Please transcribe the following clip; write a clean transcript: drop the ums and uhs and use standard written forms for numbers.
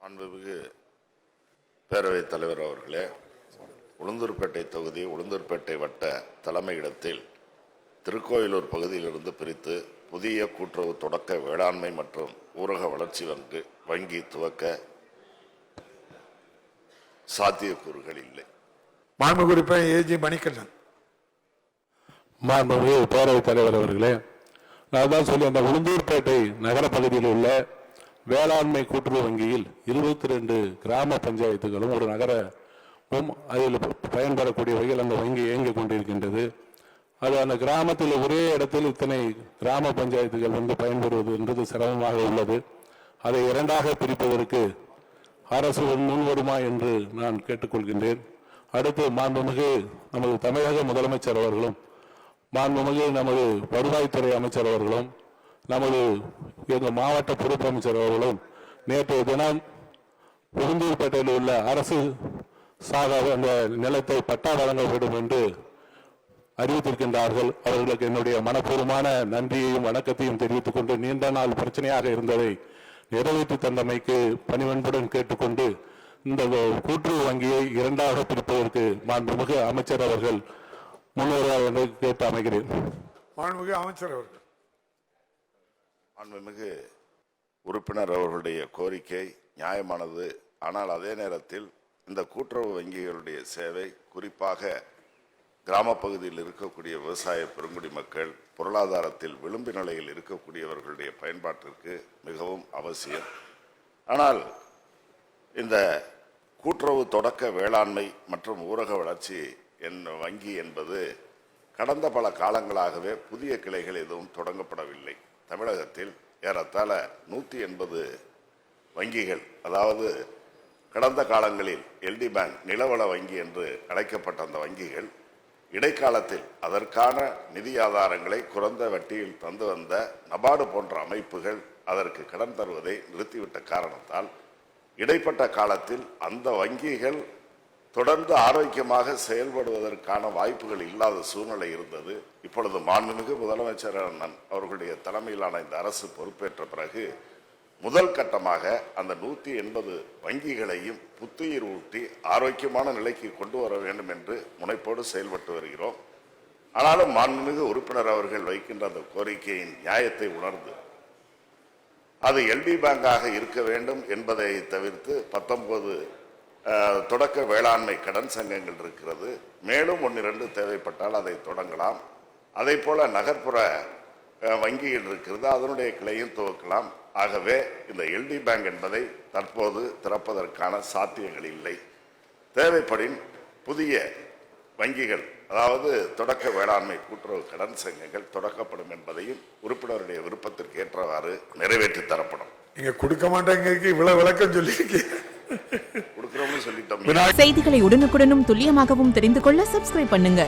மாண்புமிகு பேரவைத் தலைவர் அவர்களே, உளுந்தூர்பேட்டை தொகுதி உளுந்தூர்பேட்டை வட்ட தலைமையிடத்தில் திருக்கோயிலூர் பகுதியிலிருந்து பிரித்து புதிய கூட்டுறவு தொடக்க வேளாண்மை மற்றும் ஊரக வளர்ச்சி வங்கி துவக்க சாத்தியக்கூறுகள் இல்லை. மாண்புமிகு உறுப்பினர் ஏஜி மணிகண்டன். மாண்புமிகு பேரவைத் தலைவர் அவர்களே, நான் தான் சொல்லி அந்த உளுந்தூர்பேட்டை நகர பகுதியில் உள்ள வேளாண்மை கூட்டுறவு வங்கியில் 22 கிராம பஞ்சாயத்துகளும் ஒரு நகரமும் அதில் பயன்பெறக்கூடிய வகையில் அந்த வங்கி இயங்கிக் கொண்டிருக்கின்றது. அது அந்த கிராமத்தில் ஒரே இடத்தில் இத்தனை கிராம பஞ்சாயத்துகள் பயன்பெறுவது என்பது சிரமமாக உள்ளது. அதை இரண்டாக பிரிப்பதற்கு அரசு முன்வருமா என்று நான் கேட்டுக்கொள்கின்றேன். அடுத்து மாண்புமிகு நமது தமிழக முதலமைச்சர் அவர்களும் மாண்புமிகு நமது வருவாய்த்துறை அமைச்சர் அவர்களும் நமது எங்கள் மாவட்ட பொறுப்பு அமைச்சர் அவர்களும் நேற்றைய தினம் உளுந்தூர்பேட்டையில் உள்ள அரசு சாக அந்த நிலத்தை பட்டா வழங்க வேண்டும் என்று அறிவித்திருக்கின்றார்கள். அவர்களுக்கு என்னுடைய மனப்பூர்வமான நன்றியையும் வணக்கத்தையும் தெரிவித்துக் கொண்டு நீண்ட நாள் பிரச்சனையாக இருந்ததை நிறைவேற்றி தந்தமைக்கு பணிவன்புடன் கேட்டுக்கொண்டு இந்த கூட்டுறவு வங்கியை இரண்டாக பிரிப்பதற்கு மாண்புமிகு அமைச்சர் அவர்கள் முன்வருவார் என்று கேட்டு அமைகிறேன். மாண்புமிகு அமைச்சர் அவர்கள். மாண்புமிகு உறுப்பினர் அவர்களுடைய கோரிக்கை நியாயமானது. ஆனால் அதே நேரத்தில் இந்த கூட்டுறவு வங்கிகளுடைய சேவை குறிப்பாக கிராம பகுதியில் இருக்கக்கூடிய விவசாய பெருங்குடி மக்கள், பொருளாதாரத்தில் விளிம்பு நிலையில் இருக்கக்கூடியவர்களுடைய பயன்பாட்டிற்கு மிகவும் அவசியம். ஆனால் இந்த கூட்டுறவு தொடக்க வேளாண்மை மற்றும் ஊரக வளர்ச்சி வங்கி என்பது கடந்த பல காலங்களாகவே புதிய கிளைகள் எதுவும் தொடங்கப்படவில்லை. தமிழகத்தில் ஏறத்தாழ 180 வங்கிகள், அதாவது கடந்த காலங்களில் எல்டி பேங்க் நிலவள வங்கி என்று அழைக்கப்பட்ட அந்த வங்கிகள் இடைக்காலத்தில் அதற்கான நிதி ஆதாரங்களை குறைந்த வட்டியில் தந்து வந்த நபார்டு போன்ற அமைப்புகள் அதற்கு கடன் தருவதை நிறுத்திவிட்ட காரணத்தால் இடைப்பட்ட காலத்தில் அந்த வங்கிகள் தொடர்ந்து ஆரோக்கியமாக செயல்படுவதற்கான வாய்ப்புகள் இல்லாத சூழ்நிலை இருந்தது. இப்பொழுது மாண்புமிகு முதலமைச்சர் அவர்களுடைய தலைமையிலான இந்த அரசு பொறுப்பேற்ற பிறகு முதல் கட்டமாக அந்த 180 வங்கிகளையும் புத்துயிர் ஊட்டி ஆரோக்கியமான நிலைக்கு கொண்டு வர வேண்டும் என்று முனைப்போடு செயல்பட்டு வருகிறோம். ஆனாலும் மாண்புமிகு உறுப்பினர் அவர்கள் வைக்கின்ற அந்த கோரிக்கையின் நியாயத்தை உணர்ந்து அது எல்டி பேங்காக இருக்க வேண்டும் என்பதை தவிர்த்து 19 தொடக்க வேளாண்மை கடன் சங்கங்கள் இருக்கிறது. மேலும் 1-2 தேவைப்பட்டால் அதை தொடங்கலாம். அதே போல நகர்ப்புற வங்கிகள் இருக்கிறது, அதனுடைய கிளையும் துவக்கலாம். ஆகவே இந்த எல்டி பேங்க் என்பதை தற்போது திறப்பதற்கான சாத்தியங்கள் இல்லை. தேவைப்படின் புதிய வங்கிகள், அதாவது தொடக்க வேளாண்மை கூட்டுறவு கடன் சங்கங்கள் தொடக்கப்படும் என்பதையும் உறுப்பினருடைய விருப்பத்திற்கு ஏற்றவாறு நிறைவேற்றி தரப்படும். நீங்க கொடுக்க மாட்டேங்க, இவ்வளவு விளக்கம் சொல்லியிருக்கீங்க. கொடுக்கிறோம்னு சொல்லிட்டோம். செய்திகளை உடனுக்குடனும் துல்லியமாகவும் தெரிந்து கொள்ள சப்ஸ்கிரைப் பண்ணுங்க.